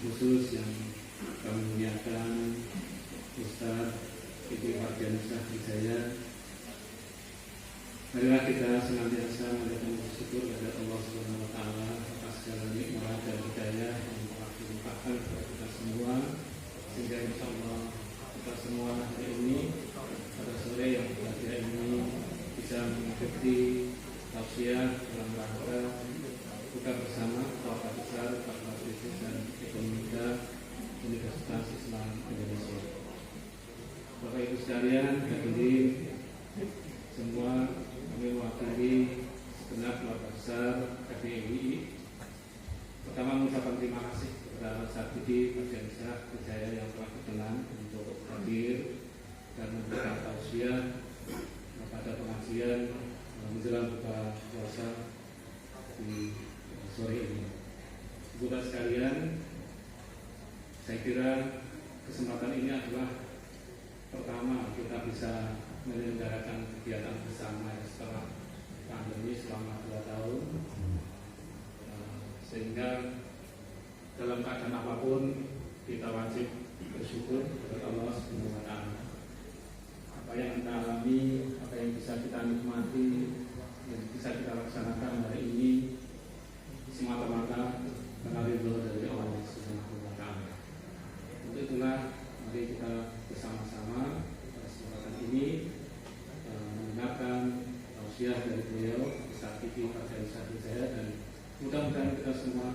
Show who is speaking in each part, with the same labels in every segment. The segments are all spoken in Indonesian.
Speaker 1: khusus yang kami muliakan Ustaz Ibu Ardiansyah Hidayah. Marilah kita senantiasa mengucapkan bersyukur kepada Allah Subhanahu wa taala atas segala nikmat dan hidayah yang telah dilimpahkan kepada kita semua, sehingga insyaallah kita semua hari ini pada sore yang berbahagia ini bisa mengikuti tausiah dalam rangka buka bersama Keluarga Besar Fakultas Bisnis dan Ekonomika Universitas Islam Indonesia. Bapak Ibu sekalian, hadirin semua, kami mewakili segenap keluarga besar FPII. Pertama mengucapkan terima kasih kepada Ustaz Budi Ardiansyah Hidayah yang telah berkenan untuk hadir dan memberikan tausiah pada pengajian menjelang buka puasa di sore ini. Bapak sekalian, saya kira kesempatan ini adalah pertama kita bisa menyelenggarakan kegiatan bersama setelah pandemi selama 2 tahun, sehingga dalam keadaan apapun kita wajib bersyukur kepada Allah Subhanahu wa taala. Apa yang kita alami, apa yang bisa kita nikmati, yang bisa kita laksanakan hari ini semata-mata karena ridho dari Allah Subhanahu wa taala. Untuk itulah mari kita bersama-sama pada kesempatan ini mendengarkan tausiah dari beliau Ustaz Ibu Ardiansyah Hidayah, dan mudah-mudahan kita semua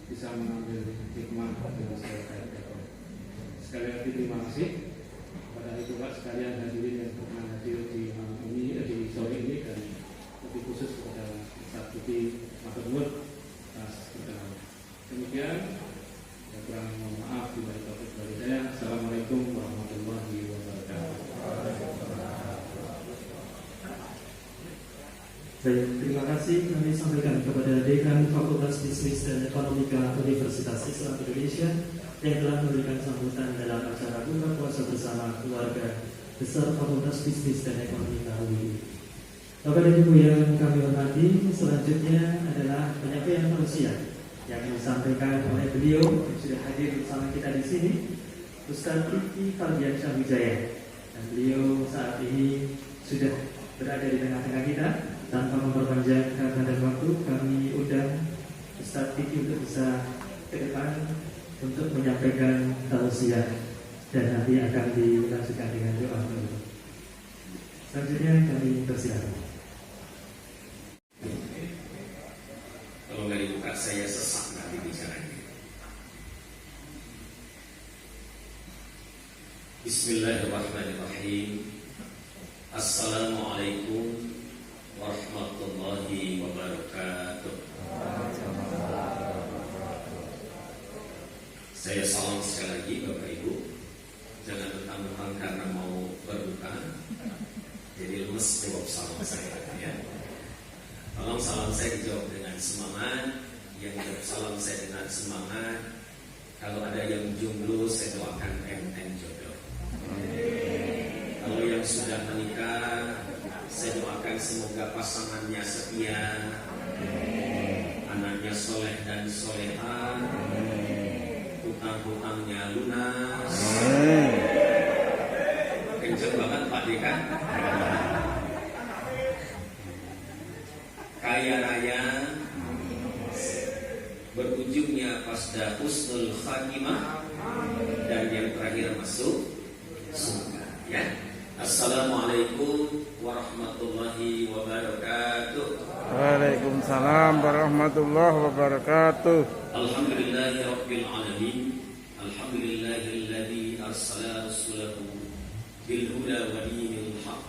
Speaker 1: bisa mengambil hikmah yang saya dapat. Sekali lagi terima kasih kepada ibu bapak sekalian hadirin yang berkenan hadir di malam ini, di sore ini, dan lebih khusus kepada Ustaz Budi Maturnuwun atas perkenanan. Demikian, saya kurang mohon maaf bila taufiq wal hidayah. Assalamualaikum warahmatullahi wabarakatuh.
Speaker 2: Baik, terima kasih kami sampaikan kepada Dekan Fakultas Bisnis dan Ekonomika Universitas Islam Indonesia yang telah memberikan sambutan dalam acara buka puasa bersama keluarga besar Fakultas Bisnis dan Ekonomika UI. Bapak dan Ibu yang kami hormati, selanjutnya adalah penyampaian tausiah yang disampaikan oleh beliau yang sudah hadir bersama kita di sini, Ustaz Ibu Ardiansyah Hidayah, dan beliau saat ini sudah berada di tengah-tengah kita. Tanpa memperpanjang kata dan waktu, kami undang Ustaz Kiki untuk bisa ke depan untuk menyampaikan tausiah dan nanti akan dilanjutkan dengan doa. Selanjutnya kami persilakan.
Speaker 3: Kalau nggak dibuka saya sesak nanti bicaranya. Bismillahirrahmanirrahim. Assalamualaikum warahmatullahi wabarakatuh. Saya salam sekali lagi Bapak Ibu. Jangan mentang-mentang karena mau berbuka jadi lemes jawab salam saya ya. Tolong salam saya dijawab dengan semangat. Yang jawab salam saya dengan semangat. Kalau ada yang jomblo, saya doakan enten jodoh. Kalau yang sudah menikah, saya doakan semoga pasangannya setia, anaknya soleh dan soleha, hutang-hutangnya lunas. Kenceng banget Pak Deka. Kaya raya, berujungnya pasda husnul khatimah, dan yang terakhir masuk surga ya. Assalamualaikum warahmatullahi wabarakatuh.
Speaker 4: Waalaikumsalam warahmatullahi wabarakatuh.
Speaker 3: Alhamdulillahi rabbil alamin. Alhamdulillahilladzi arsala rasulahu bil huda wa dinil haqq.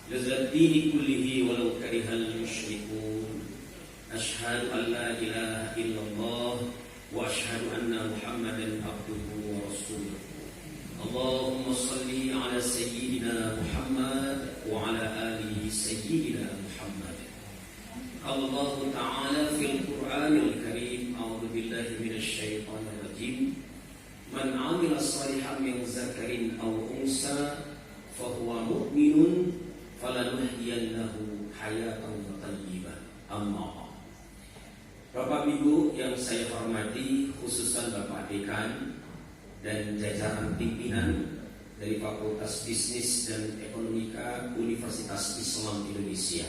Speaker 3: Lazat dini kullihi walau karihal musyrikun. Asyhadu an la ilaha illallah wa asyhadu anna Muhammadan abduhu wa rasuluh. Allahumma salli ala sayyidina Muhammad wa ala alihi sayyidina Muhammad. Allah Ta'ala fil Qur'anil Karim, a'udzu billahi minasy syaithanir rajim. Man 'amila shalihan min dzakarin aw unsa fa huwa mu'minun falanuhyiyannahu hayatan thayyibah. Amma. Bapak Ibu yang saya hormati, khususan Bapak dekan dan jajaran pimpinan dari Fakultas Bisnis dan Ekonomika Universitas Islam Indonesia.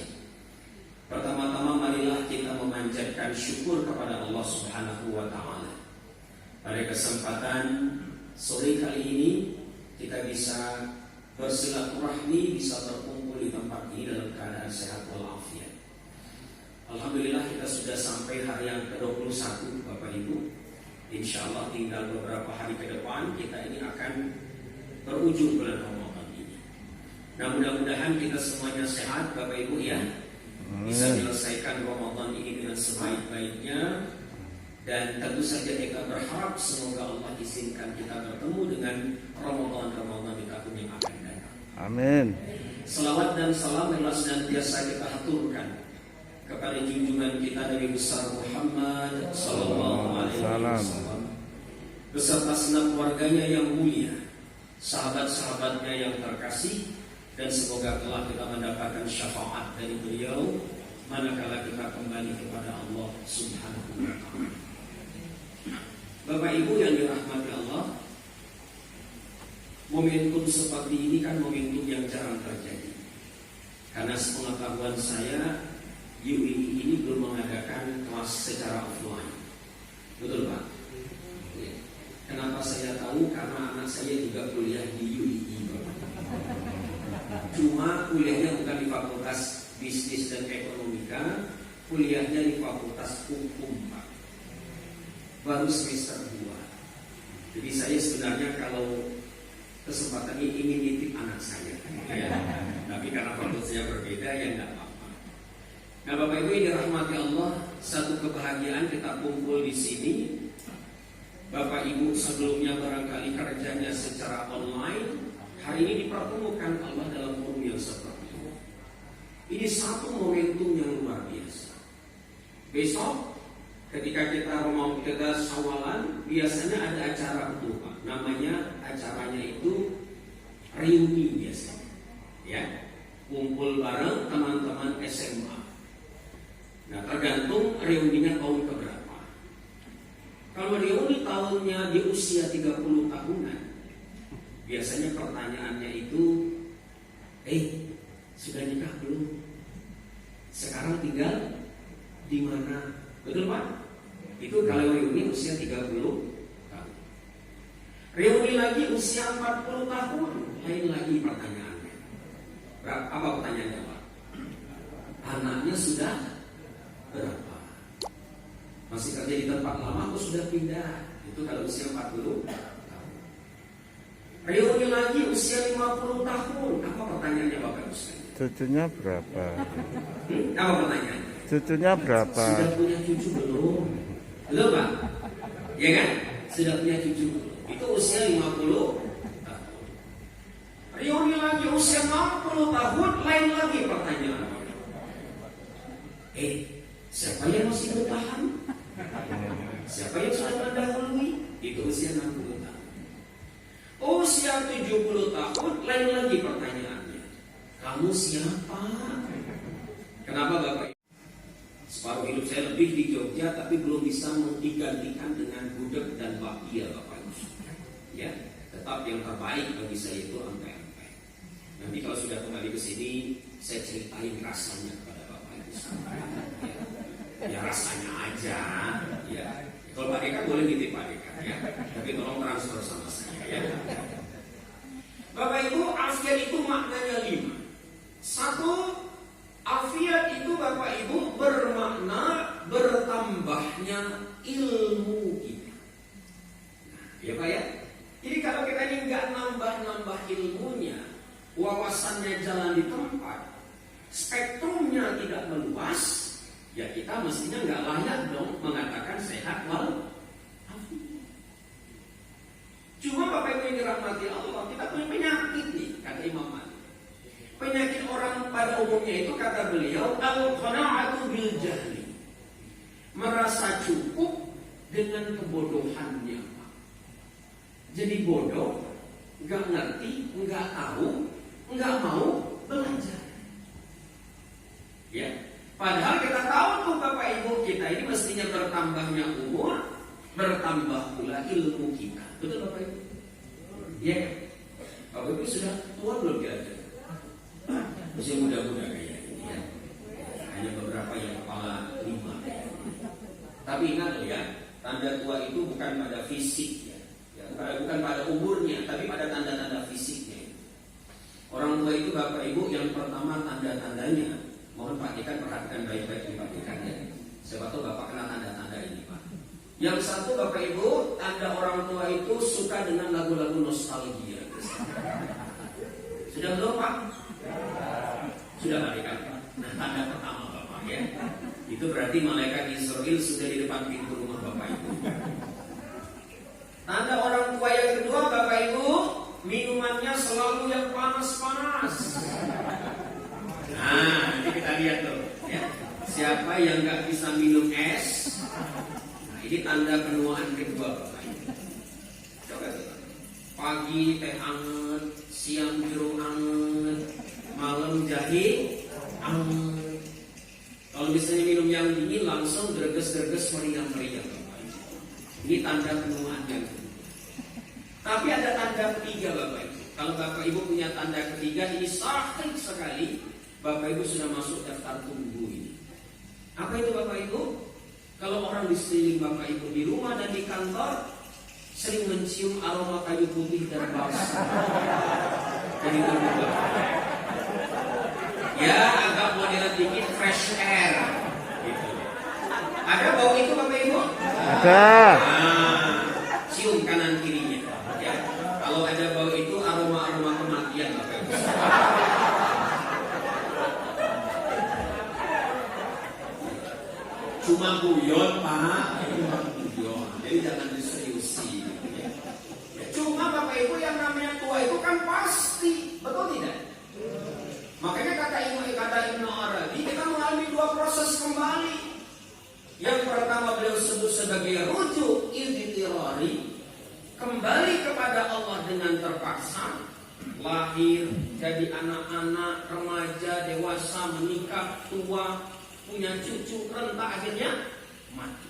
Speaker 3: Pertama-tama marilah kita memanjatkan syukur kepada Allah Subhanahu wa taala. Pada kesempatan sore kali ini kita bisa bersilaturahmi, bisa berkumpul di tempat ini dalam keadaan sehat walafiat. Alhamdulillah kita sudah sampai hari yang ke-21 Bapak Ibu. Insya Allah tinggal beberapa hari ke depan kita ini akan berujung bulan Ramadan ini. Nah mudah-mudahan kita semuanya sehat Bapak Ibu ya, bisa menyelesaikan Ramadan ini dengan sebaik-baiknya. Dan tentu saja kita berharap semoga Allah izinkan kita bertemu dengan Ramadan di tahun yang akan datang.
Speaker 4: Amin.
Speaker 3: Selawat dan salam telah senantiasa kita haturkan kepada junjungan kita Nabi besar Muhammad sallallahu alaihi wasallam beserta segenap keluarganya yang mulia, sahabat-sahabatnya yang terkasih, dan semoga telah kita mendapatkan syafaat dari beliau manakala kita kembali kepada Allah Subhanahu wa taala. Bapak Ibu yang dirahmati Allah, momentum seperti ini kan momentum yang jarang terjadi. Karena sepengetahuan saya, UII ini belum mengadakan kelas secara offline. Betul Pak? Kenapa saya tahu? Karena anak saya juga kuliah di UII. Cuma kuliahnya bukan di Fakultas Bisnis dan Ekonomika, kuliahnya di Fakultas Hukum Pak. Baru semester 2. Jadi saya sebenarnya kalau kesempatan ini ingin nitip anak saya ya. Tapi karena fakultasnya berbeda ya enggak apa-apa. Nah Bapak Ibu yang dirahmati Allah, satu kebahagiaan kita kumpul di sini. Bapak Ibu sebelumnya barangkali kerjanya secara online, hari ini dipertemukan Allah dalam forum yang seperti ini. Ini satu momentum yang luar biasa. Besok ketika kita Syawalan, biasanya ada acara itu Pak. Namanya acaranya itu reuni biasanya. Ya, kumpul bareng teman-teman SMA. Nah, tergantung reuninya tahun keberapa. Kalau reuni tahunnya di usia 30 tahunan, biasanya pertanyaannya itu, sudah nikah belum? Sekarang tinggal di mana? Betul Pak? Itu kalau reuni usia 30 tahun. Reuni lagi usia 40 tahun, lain lagi pertanyaannya. Apa pertanyaannya Pak? Anaknya sudah berapa? Masih kerja di tempat lama atau sudah pindah? Itu kalau usia 40 tahun. Reuni lagi usia 50 tahun. Apa pertanyaannya Bapak Ustaz?
Speaker 4: Cucunya berapa?
Speaker 3: Apa pertanyaannya?
Speaker 4: Cucunya berapa?
Speaker 3: Sudah punya cucu belum? Belum Pak? Ya kan? Sudah punya cucu belum? Itu usia 50 tahun. Reuni lagi usia 60 tahun, lain lagi pertanyaannya. Siapa yang masih bertahan? Siapa yang sudah mendahului? Itu usia 60 tahun. Usia 70 tahun, lain lagi pertanyaannya. Kamu siapa? Kenapa Bapak? Separuh hidup saya lebih di Jogja, tapi belum bisa menggantikan dengan gudeg dan bakpia Bapak Ibu. Ya, tetap yang terbaik bagi saya itu empek-empek. Nanti kalau sudah kembali ke sini, saya ceritain rasanya kepada Bapak Ibu. Ya rasanya aja. Ya, kalau Pak Deka boleh nitip Pak Deka ya, tapi tolong transfer sama saya ya. Bapak Ibu, afiat itu maknanya 5. 1. Afiat itu Bapak Ibu bermakna bertambahnya ilmu kita. Ya Pak ya. Jadi kalau kita ini nggak nambah ilmunya, wawasannya jalan di tempat, spektrumnya tidak meluas, ya kita mestinya nggak layak dong mengatakan sehat walafiat. Cuma Bapak Ibu yang dirahmati Allah, kita punya penyakit nih, kata Imam Malik. Penyakit orang pada umumnya itu kata beliau al-qana'atu bil jahli, merasa cukup dengan kebodohannya. Jadi bodoh, nggak ngerti, nggak tahu, nggak mau belajar. Ya, padahal kita tahu tuh Bapak Ibu, kita ini mestinya bertambahnya umur bertambah pula ilmu kita. Betul Bapak Ibu? Iya kan? Bapak Ibu sudah tua belum kira-kira? Masih muda-muda kayaknya ini ya. Hanya beberapa yang kepala 5 kayaknya. Tapi ingat loh ya, tanda tua itu bukan pada fisik ya. Bukan pada umurnya, tapi pada tanda-tanda fisiknya. Orang tua itu Bapak Ibu yang pertama tanda-tandanya, mohon Pak Dekan perhatikan baik-baik di Pak Dekan ya. Siapa tahu Bapak kena tanda-tanda ini Pak. Yang satu Bapak Ibu, tanda orang tua itu suka dengan lagu-lagu nostalgia. Sudah belum Pak? Sudah Pak Dekan Pak. Nah tanda pertama Bapak ya, itu berarti malaikat Israel sudah di depan pintu rumah Bapak Ibu. Tanda orang tua yang kedua Bapak Ibu, minumannya selalu yang panas-panas. Nah, nanti kita lihat tuh ya. Siapa yang nggak bisa minum es? Nah, ini tanda penuaan kedua Bapak Ibu. Coba tuh. Pagi teh anget, siang jeruk anget, malam jahe anget. Kalau misalnya minum yang dingin langsung greges-greges meriang-meriang. Ini tanda penuaan yang kedua. Tapi ada tanda ketiga Bapak Ibu. Kalau Bapak Ibu punya tanda ketiga, ini sahih sekali. Bapak Ibu sudah masuk daftar tunggu ini. Apa itu Bapak Ibu? Kalau orang di sekeliling Bapak Ibu di rumah dan di kantor sering mencium aroma kayu putih dan balsam. Jadi tunggu ya, agak modelan dikit fresh air. Gitu. Ada bau itu Bapak Ibu?
Speaker 4: Ada.
Speaker 3: Cium kanan kirinya. Ya. Kalau ada bau itu aroma kematian Bapak Ibu. Cuma guyon Pak, cuma guyon. Jadi jangan diseriusi. Ya. Cuma Bapak Ibu yang namanya tua itu kan pasti, betul tidak? Makanya kata Ibnu Arabi, kita mengalami 2 proses kembali. Yang pertama beliau sebut sebagai rujuk idhtirari, kembali kepada Allah dengan terpaksa, lahir, jadi anak-anak, remaja, dewasa, menikah, tua, punya cucu, rentak akhirnya mati.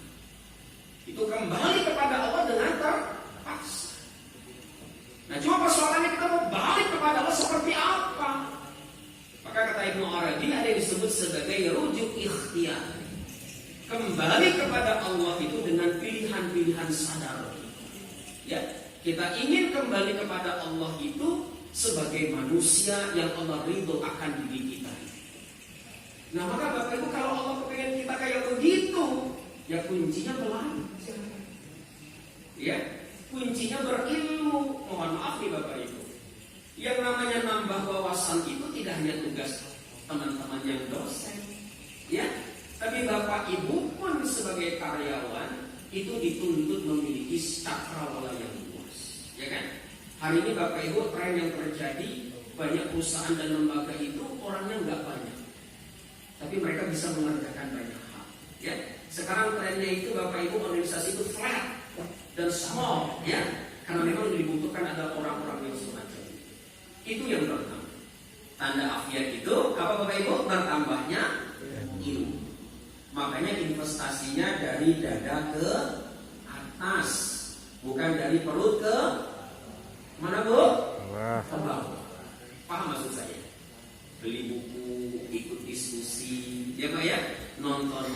Speaker 3: Itu kembali kepada Allah dengan terpaksa. Nah cuma persoalannya kita mau balik kepada Allah seperti apa? Maka kata Ibnu Arabi ada yang disebut sebagai rujuk ikhtiyar. Kembali kepada Allah itu dengan pilihan-pilihan sadar. Ya, kita ingin kembali kepada Allah itu sebagai manusia yang Allah ridho akan diri kita. Nah maka Bapak Ibu kalau Allah pengen kita kayak begitu, ya kuncinya belajar. Ya, kuncinya berilmu. Mohon maaf nih Bapak Ibu. Yang namanya nambah wawasan itu tidak hanya tugas teman-teman yang dosen, ya, tapi Bapak Ibu pun sebagai karyawan itu dituntut memiliki cakrawala yang luas, ya kan? Hari ini Bapak Ibu tren yang terjadi banyak perusahaan dan lembaga itu orangnya nggak banyak, tapi mereka bisa mengerjakan banyak hal, ya. Sekarang trennya itu Bapak Ibu organisasi itu flat dan small, ya, karena memang dibutuhkan ada orang-orang yang semacam. Itu yang pertama. Tanda afiat itu apa Bapak Ibu? Bertambahnya ilmu. Makanya investasinya dari dada ke atas, bukan dari perut ke mana Bu? Ke bawah. Paham maksud saya? Beli buku, ikut diskusi, ya Pak ya? Nonton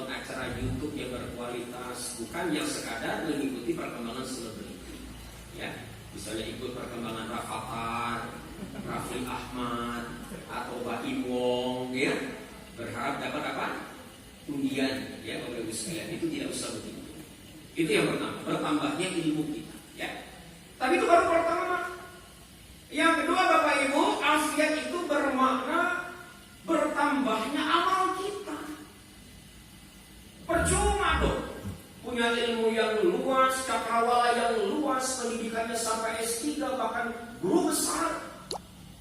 Speaker 3: acara YouTube yang berkualitas, bukan yang sekadar mengikuti perkembangan selebriti. Ya. Misalnya ikut perkembangan Rafathar, Raffi Ahmad, atau Baim Wong, ya, berharap dapat apa? Undian, ya, Bapak Ibu sekalian. Itu tidak usah begitu. Itu yang pertama, bertambahnya ilmu kita, ya. Tapi itu baru pertama. Yang kedua Bapak Ibu, afiat itu bermakna bertambahnya amal kita. Percuma dong. Punya ilmu yang luas, cakrawala yang luas, pendidikannya sampai S3 bahkan guru besar.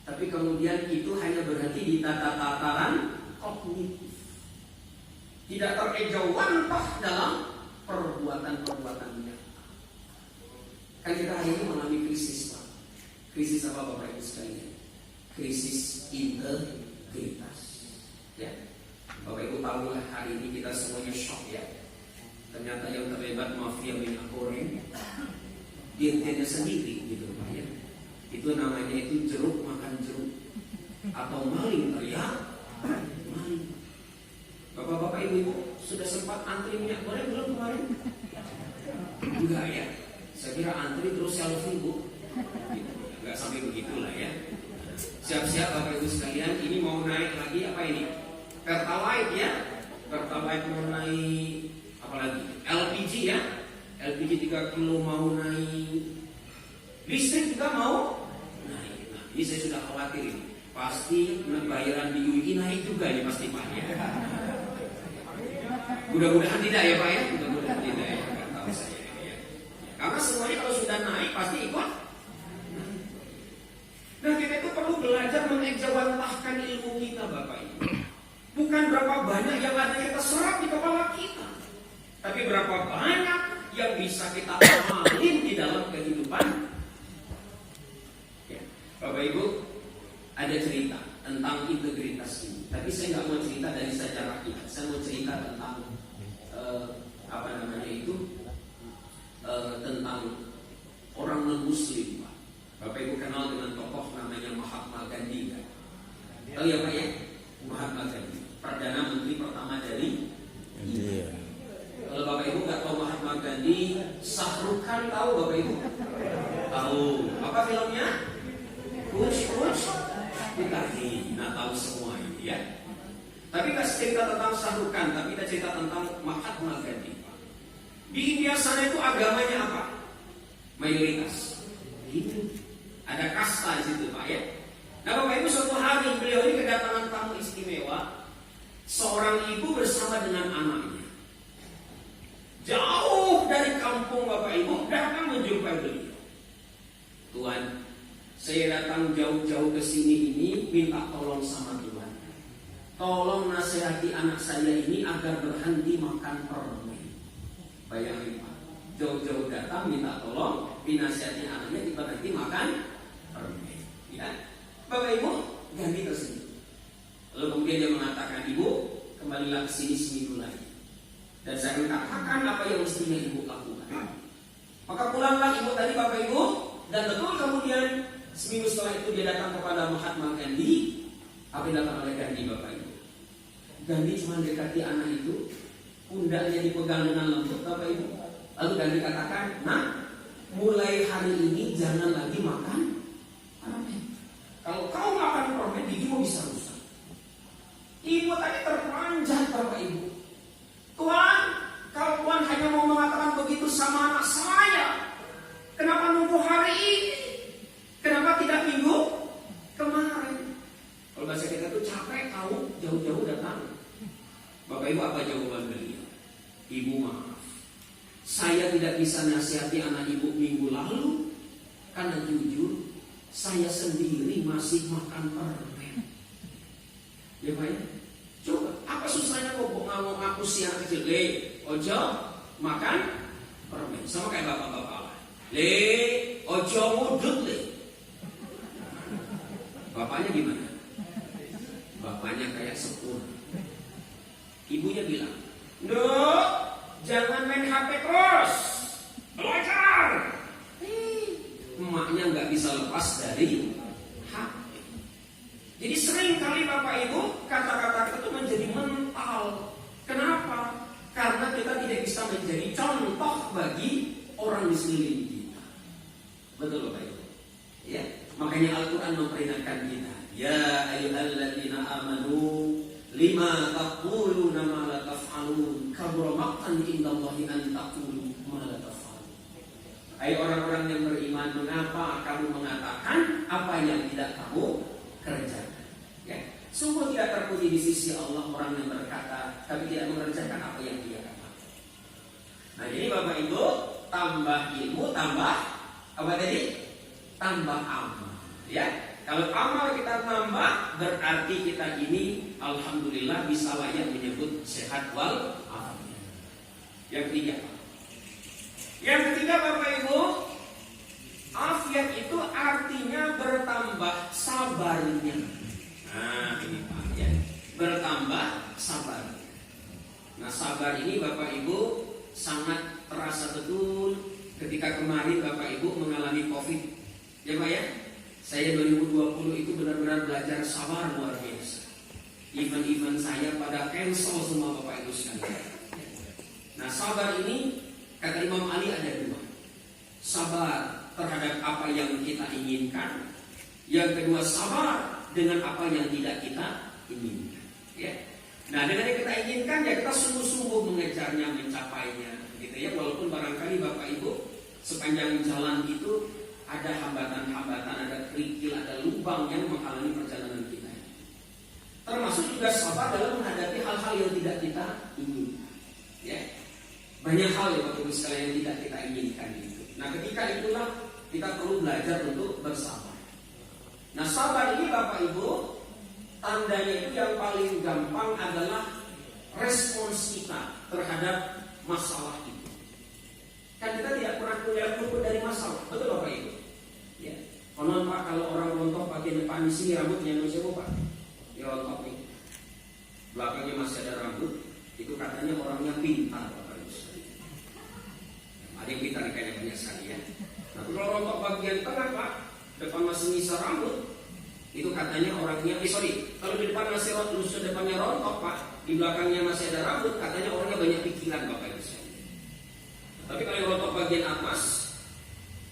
Speaker 3: Tapi kemudian itu hanya berhenti di tataran kognitif. Tidak terejawantah dalam perbuatan-perbuatan nyata. Kan kita hari ini mengalami krisis Pak. Krisis apa Bapak Ibu sekalian? Krisis integritas. Ya. Bapak Ibu tahu lah hari ini kita semuanya shock ya. Ternyata yang terlibat mafia minyak dirjennya sendiri gitu Pak ya. Itu namanya itu jeruk makan jeruk atau maling teriak maling. Bapak-bapak ibu sudah sempat antri minyak goreng belum kemarin? Enggak ya. Saya kira antri terus selfie Bu. Gitu. Enggak sampai begitulah ya. Siap-siap Bapak Ibu sekalian, ini mau naik lagi apa ini? Pertalite ya. Pertalite mau naik apa lagi? LPG ya. LPG 3 kilo mau naik. Listrik juga mau naik. Nah, ini saya sudah khawatir ini. Pasti bayaran di UI naik juga nih pasti Pak ya. Mudah-mudahan tidak ya Pak ya. Mudah-mudahan tidak ya. Nggak tahu saya ini ya. Karena semuanya kalau sudah naik pasti ikut. Nah kita itu perlu belajar mengejawantahkan ilmu kita Bapak Ibu. Bukan berapa banyak yang ada kita serap di kepala kita, tapi berapa banyak yang bisa kita amalin di dalam kehidupan ya. Bapak Ibu, ada cerita tentang integritas ini. Tapi saya nggak mau cerita dari sejarah kita. Saya mau cerita tentang tentang orang non-Muslim Pak. Bapak Ibu kenal dengan tokoh namanya Mahatma Gandhi kan? Tahu ya Pak ya? Mahatma Gandhi, Perdana Menteri pertama dari India. Kalau Bapak Ibu nggak tahu Mahatma Gandhi, Shah Rukh Khan tahu Bapak Ibu? Tahu. Apa filmnya? Kuch Putih. Nah tahu semua ini ya. Tapi kita cerita tentang Shah Rukh Khan, tapi kita cerita tentang Mahatma Gandhi Pak. Di India sana itu agamanya apa? Mayoritas Hindu. Ada kasta di situ Pak ya. Nah Bapak Ibu, suatu hari beliau ini kedatangan tamu istimewa. Seorang ibu bersama dengan anaknya. Jauh dari kampung Bapak Ibu datang menjumpai beliau. Tuhan, saya datang jauh-jauh ke sini ini minta tolong sama Tuhan. Tolong nasihati anak saya ini agar berhenti makan permen. Bayangin Pak, jauh-jauh datang minta tolong, dinasihati anaknya berhenti makan permen. Ya, Bapak Ibu Gandhi tersebut. Lalu kemudian dia mengatakan, Ibu kembalilah ke sini seminggu lagi, dan saya katakan apa yang mestinya Ibu lakukan. Maka pulanglah Ibu tadi Bapak Ibu, dan betul kemudian seminggu setelah itu dia datang kepada Mahatma Gandhi. Apa yang dilakukan oleh Gandhi Bapak Ibu? Gandhi cuma dekati anak itu, pundaknya dipegang dengan lembut Bapak Ibu. Lalu Gandhi katakan, nah mulai hari ini jangan lagi makan permen. Kalau kau makan permen, gigimu bisa rusak. Ibu tadi terperanjat Bapak Ibu. Tuhan, kalau Tuhan hanya mau mengatakan begitu sama anak saya, kenapa nunggu hari ini? Kenapa tidak minggu kemarin? Kalau bahasa kita tuh capek tahu, jauh-jauh datang. Bapak Ibu, apa jawaban beliau? Ibu maaf, saya tidak bisa nasihati anak ibu minggu lalu, karena jujur saya sendiri masih makan permen. Ya Pak ya? Coba, apa susahnya kok ngomong aku siang kecil? Ojo makan permen. Sama kayak bapak-bapak lah. Ojo mudut Bapaknya gimana? Bapaknya kayak sepur. Ibunya bilang, Dok, jangan main HP terus, belajar. Emaknya nggak bisa lepas dari HP. Jadi sering kali Bapak Ibu kata-kata itu menjadi mental. Kenapa? Karena kita tidak bisa menjadi contoh bagi orang di sekeliling kita. Betul Bapak Ibu? Ya, makanya Al-Quran memperingatkan kita. Ya ayyuhalladzina amanu lima taquluna ma la taf'alun kabura maqtan indallahi an taqulu ma la taf'alun. Hai orang-orang yang beriman, mengapa kamu mengatakan apa yang tidak kamu kerjakan? Ya, sungguh tidak terpuji di sisi Allah orang yang berkata tapi tidak mengerjakan apa yang dia katakan. Nah, jadi Bapak Ibu, tambah ilmu, tambah apa tadi? Tambah amal. Ya, kalau amal kita tambah, berarti kita ini alhamdulillah bisa layak menyebut sehat wal afiat. Yang ketiga Bapak Ibu, afiat itu artinya bertambah sabarnya. Nah ini Pak ya, bertambah sabar. Nah sabar ini Bapak Ibu sangat terasa betul ketika kemarin Bapak Ibu mengalami COVID, ya Pak ya, saya 2020 itu benar-benar belajar sabar luar biasa. Event-event saya pada cancel semua Bapak Ibu sekalian. Nah, sabar ini kata Imam Ali ada dua. Sabar terhadap apa yang kita inginkan. Yang kedua, sabar dengan apa yang tidak kita inginkan. Ya. Nah, dengan yang kita inginkan ya kita sungguh-sungguh mengejarnya, mencapainya, gitu ya. Walaupun barangkali Bapak Ibu sepanjang jalan itu ada hambatan-hambatan, ada kerikil, ada lubang yang menghalangi perjalanan kita. Termasuk juga sabar dalam menghadapi hal-hal yang tidak kita inginkan. Ya. Banyak hal ya Bapak Ibu sekalian yang tidak kita inginkan itu. Nah, ketika itulah kita perlu belajar untuk bersabar. Nah, sabar ini Bapak Ibu, tandanya itu yang paling gampang adalah respons kita terhadap masalah itu. Kan kita tidak pernah punya luput dari masalah, betul Bapak Ibu? Ya. Konon Pak, kalau orang rontok bagian depan di sini rambutnya masih Pak, ya rontok nih. Belakangnya masih ada rambut, itu katanya orangnya pintar Bapak Ibu. Ada yang pintar kayaknya banyak sekali ya. Nah, kalau rontok bagian tengah Pak, depan masih nyisa rambut, itu katanya orangnya, kalau di depan masih rontok, depannya rontok Pak, di belakangnya masih ada rambut, katanya orangnya banyak pikiran Bapak Ibu. Tapi kalau yang rontok bagian atas,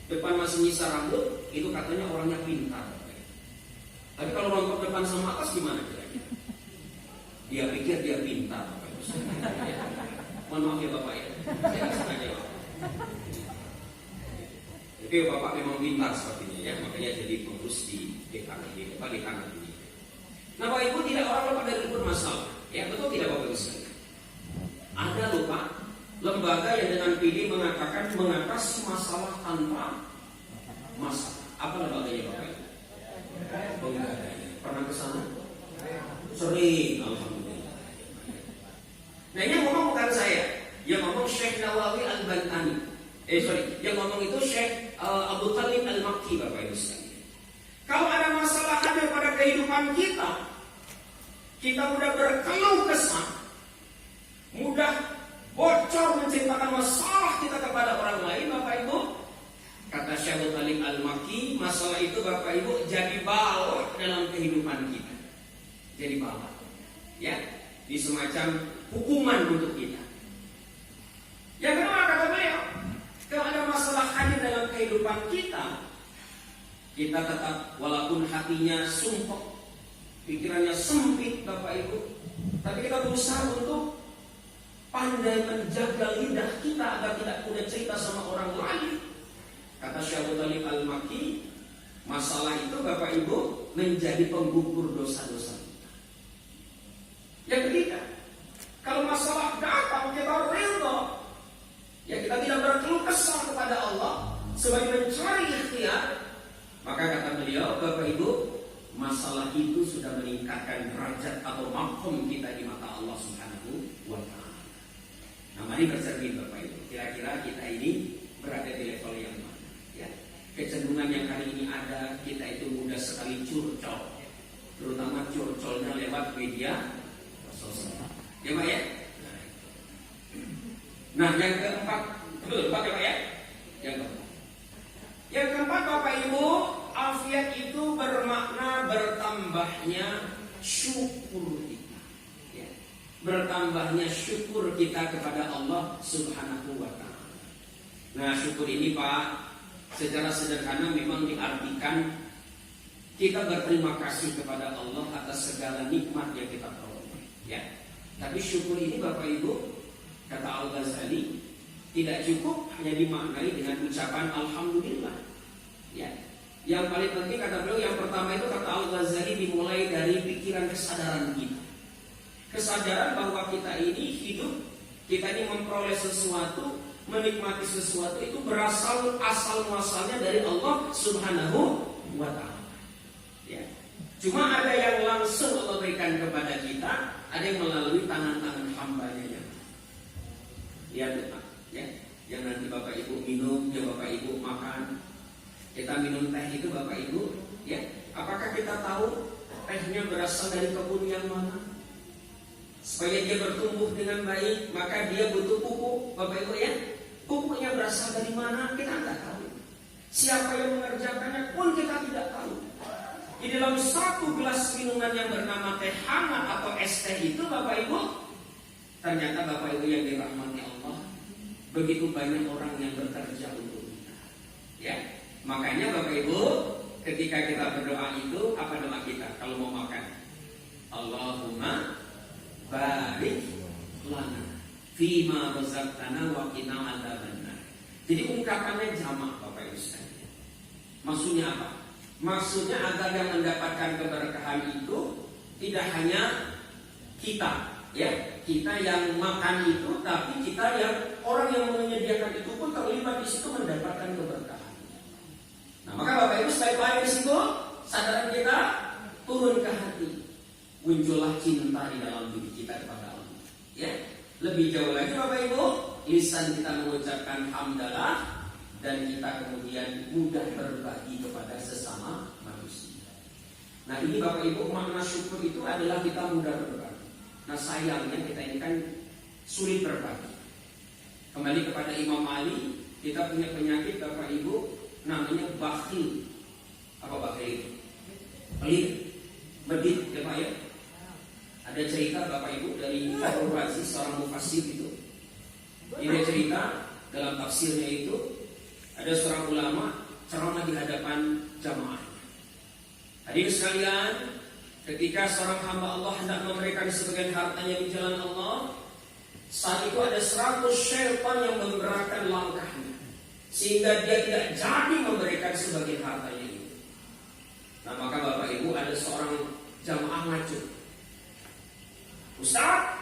Speaker 3: depan masih nyisa rambut, itu katanya orangnya pintar Bapak Ibu. Tapi kalau rontok depan sama atas gimana kira-kira? Dia pikir dia pintar Bapak Ibu. Mohon maaf ya Bapak ya, saya sengaja Bapak. Tapi Bapak memang pintar sepertinya ya, makanya jadi pengurus di tangan ini. Nah Bapak Ibu, tidak orang lepas dari masalah, ya betul tidak Bapak Ibu sekalian? Ada lupa lembaga yang dengan pilih mengatakan mengatasi masalah tanpa masalah. Apa lembaganya Bapak Ibu? Penggadaian. Pernah ke sana? Sering, alhamdulillah. Nah ini ngomong bukan saya, yang ngomong Syekh Nawawi Al-Bantani. Yang ngomong itu Syekh Abdul Talib Al-Makki Bapak Ibu sekalian. Kalau ada masalah ada pada kehidupan kita, kita mudah berkeluh kesah, mudah bocor menceritakan masalah kita kepada orang lain Bapak Ibu. Kata Syekh Abdul Talib Al-Makki, masalah itu Bapak Ibu jadi balak dalam kehidupan kita. Jadi balak. Ya, di semacam hukuman untuk kita. Yang kedua kata beliau, kalau ada masalah hadir dalam kehidupan kita, kita tetap walaupun hatinya sumpek, pikirannya sempit Bapak Ibu, tapi kita berusaha untuk pandai menjaga lidah kita agar tidak mudah cerita sama orang lain. Kata Syekh Abdul Talib Al-Makki, masalah itu Bapak Ibu menjadi penggugur dosa-dosa kita. Yang ketiga, kalau masalah datang kita ridha, ya kita tidak berkeluh kesah kepada Allah sebagai mencari ikhtiar, maka kata beliau Bapak Ibu, masalah itu sudah meningkatkan derajat atau maqam kita di mata Allah Subhanahu wa Ta'ala. Nah, mari bercermin Bapak Ibu, kira-kira kita ini berada di level yang mana? Ya, kecenderungan yang hari ini ada, kita itu mudah sekali curcol, terutama curcolnya lewat media sosial. Ya Pak ya? Nah, yang keempat, betul Pak ya Pak ya? Yang keempat Bapak Ibu, afiat itu bermakna bertambahnya syukur kita. Ya. Bertambahnya syukur kita kepada Allah Subhanahu wa Ta'ala. Nah, syukur ini Pak, secara sederhana memang diartikan kita berterima kasih kepada Allah atas segala nikmat yang kita peroleh. Ya. Tapi syukur ini Bapak Ibu, kata Al-Ghazali, tidak cukup hanya dimaknai dengan ucapan Alhamdulillah. Ya. Yang paling penting kata beliau, yang pertama itu kata Al-Ghazali dimulai dari pikiran kesadaran kita. Kesadaran bahwa kita ini hidup, kita ini memperoleh sesuatu, menikmati sesuatu itu berasal asal muasalnya dari Allah Subhanahu wa Ta'ala. Ya. Cuma ada yang langsung Allah berikan kepada kita, ada yang melalui tangan-tangan hambanya yang ya, ya, yang nanti Bapak Ibu minum, yang Bapak Ibu makan. Kita minum teh itu Bapak Ibu, ya, apakah kita tahu tehnya berasal dari kebun yang mana? Supaya dia bertumbuh dengan baik, maka dia butuh pupuk, Bapak Ibu ya. Pupuknya berasal dari mana kita nggak tahu. Siapa yang mengerjakannya pun kita tidak tahu. Di dalam satu gelas minuman yang bernama teh hangat atau es teh itu, Bapak Ibu, ternyata Bapak Ibu yang dirahmati Allah, begitu banyak orang yang bekerja untuk kita. Ya, makanya Bapak Ibu, ketika kita berdoa itu, apa doa kita kalau mau makan? Allahumma barik lana fima razaqtana wa qina adzabannar. Jadi ungkapannya jamak Bapak Ibu sekalian. Maksudnya apa? Maksudnya agar yang mendapatkan keberkahan itu tidak hanya kita, ya, kita yang makan itu, tapi kita yang orang yang menyediakan itu pun terlibat di situ mendapatkan keberkahan. Nah, maka Bapak Ibu sebaik-baik di situ, sadaran kita turun ke hati, muncullah cinta di dalam diri kita kepada Allah. Ya, lebih jauh lagi Bapak Ibu, lisan kita mengucapkan hamdalah. Dan kita kemudian mudah berbagi kepada sesama manusia. Nah ini Bapak Ibu, makna syukur itu adalah kita mudah berbagi. Nah sayangnya kita ini kan sulit berbagi. Kembali kepada Imam Ali, kita punya penyakit Bapak Ibu namanya bakhil. Apa bakhil itu? Pelit, bedit ya Pak ya. Ada cerita Bapak Ibu dari Fathul Razi, seorang mufassir itu. Ini cerita dalam tafsirnya itu. Ada seorang ulama ceramah di hadapan jamaah. Hadirin sekalian, ketika seorang hamba Allah hendak memberikan sebagian hartanya di jalan Allah, saat itu ada 100 syaitan yang menggerakkan langkahnya, sehingga dia tidak jadi memberikan sebagian hartanya itu. Nah maka Bapak Ibu, ada seorang jamaah ngajuk, Ustaz,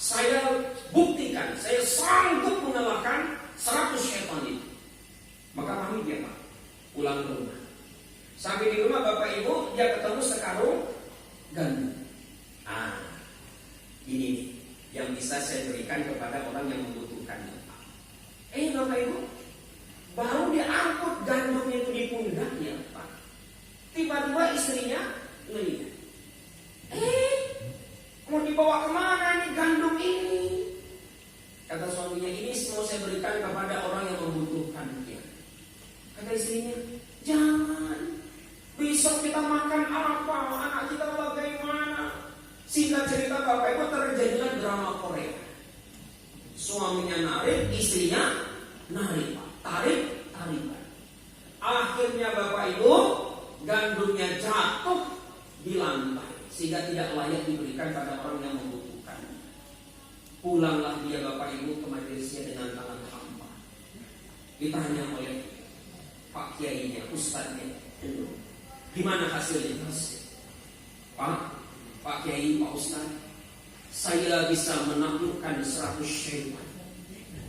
Speaker 3: saya buktikan, saya sanggup mengalahkan 100 syaitan itu. Maka kami dia Pak, pulang ke rumah. Sampai di rumah Bapak Ibu, dia ketemu sekarung gandum. Ini nih yang bisa saya berikan kepada orang yang membutuhkannya. Bapak Ibu, baru dia angkut gandumnya itu di pundaknya Pak. Tiba-tiba istrinya ngelihat. Mau dibawa kemana nih gandum ini? Kata suaminya, ini mau saya berikan kepada orang yang membutuhkannya. Kata istrinya, jangan. Besok kita makan apa? Anak kita bagaimana? Singkat cerita Bapak Ibu, terjadilah drama Korea. Suaminya narik, istrinya narik, tarik, tarikan. Akhirnya Bapak Ibu, gandumnya jatuh di lantai sehingga tidak layak diberikan pada orang yang membutuhkan. Pulanglah dia Bapak Ibu ke majelisnya dengan tangan hampa. Ditanya oleh Pak Kiainya, Ustadznya, gimana hasilnya? Pak Kiai, Pak Ustadz, saya bisa menaklukkan 100 syaitan,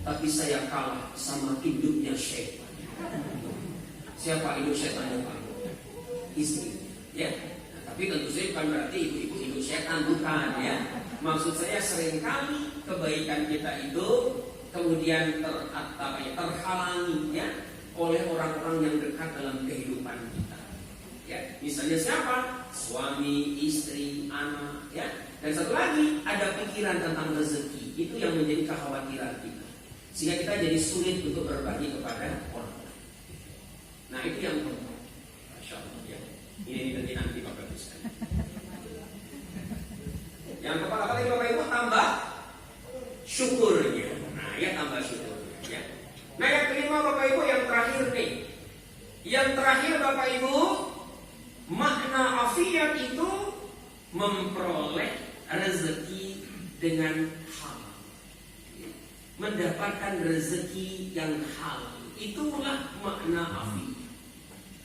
Speaker 3: tapi saya kalah sama induknya syaitan. Siapa induk syaitannya Pak? Istri, ya. Nah, tapi tentu saja bukan berarti ibu-ibu induk syaitan, bukan ya. Maksud saya seringkali kebaikan kita itu kemudian terhalangi ya oleh orang-orang yang dekat dalam kehidupan kita. Ya, misalnya siapa? Suami, istri, anak, ya. Dan satu lagi, ada pikiran tentang rezeki. Itu yang menjadi kekhawatiran kita. Sehingga kita jadi sulit untuk berbagi kepada orang lain. Nah, itu yang pertama. Masya Allah, ya. Ini nanti Bapak Ibu sekalian. Yang keempat apa tadi Bapak Ibu? Tambah syukurnya. Nah, ya tambah syukurnya, ya. Nah yang kelima Bapak Ibu, yang terakhir nih. Yang terakhir Bapak Ibu, makna afiat itu memperoleh rezeki dengan halal. Mendapatkan rezeki yang halal. Itulah makna afiat.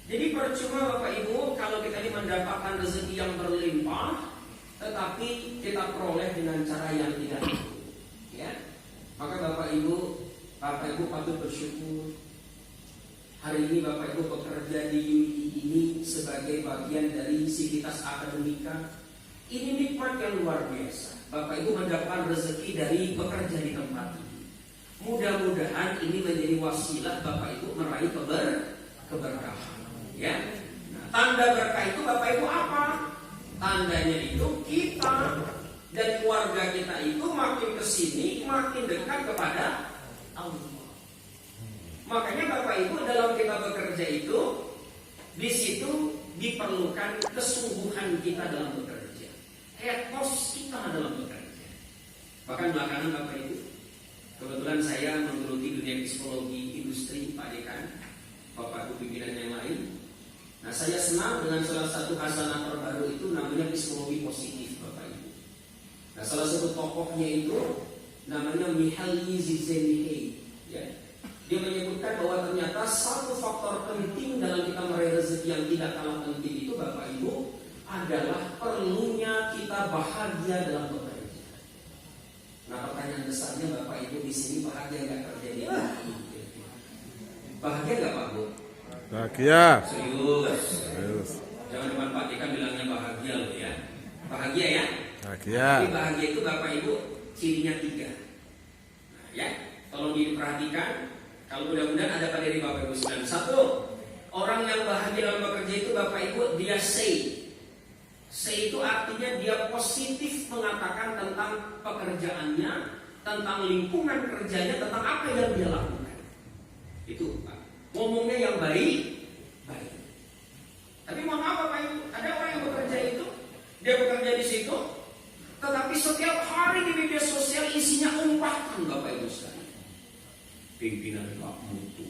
Speaker 3: Jadi percuma Bapak Ibu kalau kita ini mendapatkan rezeki yang berlimpah, tetapi kita peroleh dengan cara yang tidak betul. Ya. Maka Bapak Ibu patut bersyukur. Hari ini Bapak Ibu bekerja di UII ini sebagai bagian dari sivitas akademika. Ini nikmat yang luar biasa. Bapak Ibu mendapat rezeki dari bekerja di tempat ini. Mudah-mudahan ini menjadi wasilah Bapak Ibu meraih keberkahan. Ya. Nah, tanda berkah itu Bapak Ibu apa? Tandanya itu kita dan keluarga kita itu makin kesini makin dekat kepada Allah. Makanya Bapak Ibu dalam kita bekerja itu, di situ diperlukan kesungguhan kita dalam bekerja, etos kita dalam bekerja. Bahkan belakangan Bapak Ibu, kebetulan saya menggeluti dunia psikologi industri, Pak Dekan, Bapak Ibu pimpinan yang lain. Nah, saya senang dengan salah satu hasanah terbaru itu namanya psikologi positif, Bapak Ibu. Nah, salah satu tokohnya itu namanya Mihaly Csikszentmihalyi, ya. Dia menyebutkan bahwa ternyata satu faktor penting dalam kita meraih rezeki yang tidak kalah penting itu, Bapak Ibu, adalah perlunya kita bahagia dalam bekerja. Nah, pertanyaan besarnya Bapak Ibu di sini, bahagia nggak kerja di bahagia nggak Pak Bu?
Speaker 4: Bahagia.
Speaker 3: Serius. Jangan depan Pak Dika bilangnya bahagia loh ya. Bahagia ya?
Speaker 4: Bahagia.
Speaker 3: Tapi bahagia itu Bapak Ibu cirinya 3. Nah, ya, tolong diperhatikan. Kalau mudah-mudahan ada pada diri Bapak Ibu sekalian. 1, orang yang bahagia dalam bekerja itu Bapak Ibu dia say. Say itu artinya dia positif mengatakan tentang pekerjaannya, tentang lingkungan kerjanya, tentang apa yang dia lakukan. Itu Pak. Ngomongnya yang baik. Tapi mohon maaf Bapak Ibu, ada orang yang bekerja itu, dia bekerja di situ, tetapi setiap hari di media sosial isinya umpatan Bapak Ibu sekalian. Pimpinan gak mutu,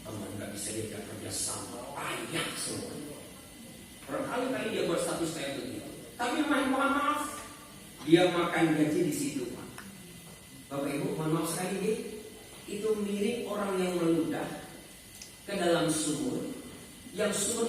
Speaker 3: teman gak bisa diajak kerja sama, banyak semua. Berkali-kali dia buat status kayak begitu. Tapi mohon maaf, dia makan gaji di situ Pak. Bapak Ibu, mohon maaf sekali deh, itu mirip orang yang meludah ke dalam sumur, yang sumur